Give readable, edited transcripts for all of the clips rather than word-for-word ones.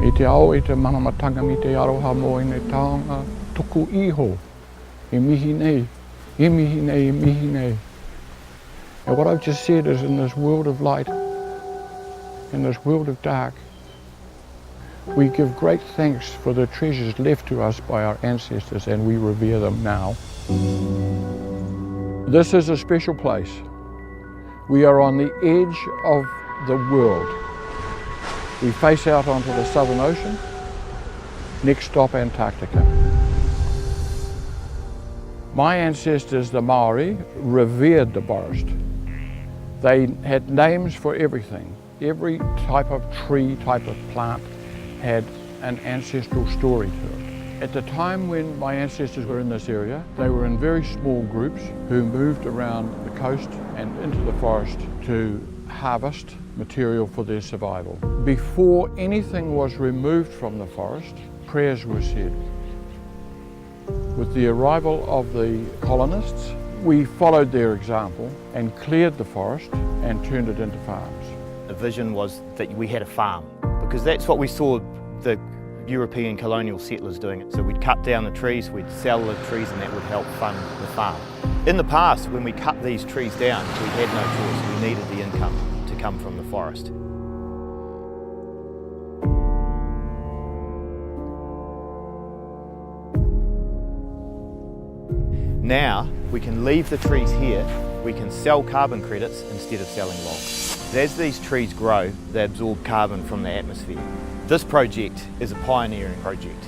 I te ao, i te manamatanga mi te aroha mo i ne taonga, tuku iho, i mihi nei, i mihi nei, i mihi nei. And what I've just said is, in this world of light, in this world of dark, we give great thanks for the treasures left to us by our ancestors, and we revere them now. This is a special place. We are on the edge of the world. We face out onto the Southern Ocean. Next stop, Antarctica. My ancestors, the Māori, revered the forest. They had names for everything. Every type of tree, type of plant had an ancestral story to it. At the time when my ancestors were in this area, they were in very small groups who moved around the coast and into the forest to harvest material for their survival. Before anything was removed from the forest, prayers were said. With the arrival of the colonists, we followed their example and cleared the forest and turned it into farms. The vision was that we had a farm, because that's what we saw the European colonial settlers doing it. So we'd cut down the trees, we'd sell the trees, and that would help fund the farm. In the past, when we cut these trees down, we had no choice. We needed the income to come from the forest. Now, we can leave the trees here, we can sell carbon credits instead of selling logs. As these trees grow, they absorb carbon from the atmosphere. This project is a pioneering project,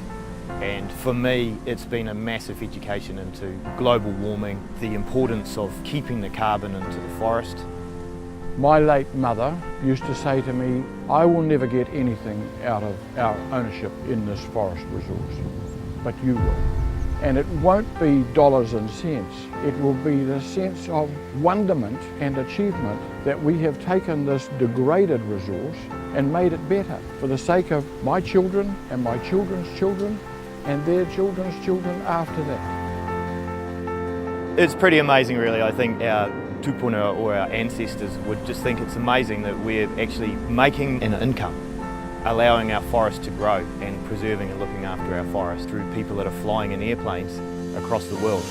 and for me it's been a massive education into global warming, the importance of keeping the carbon into the forest. My late mother used to say to me, I will never get anything out of our ownership in this forest resource, but you will. And it won't be dollars and cents, it will be the sense of wonderment and achievement that we have taken this degraded resource and made it better for the sake of my children and my children's children and their children's children after that. It's pretty amazing really. I think our tupuna or our ancestors would just think it's amazing that we're actually making an income, allowing our forest to grow and preserving and looking after our forest through people that are flying in airplanes across the world.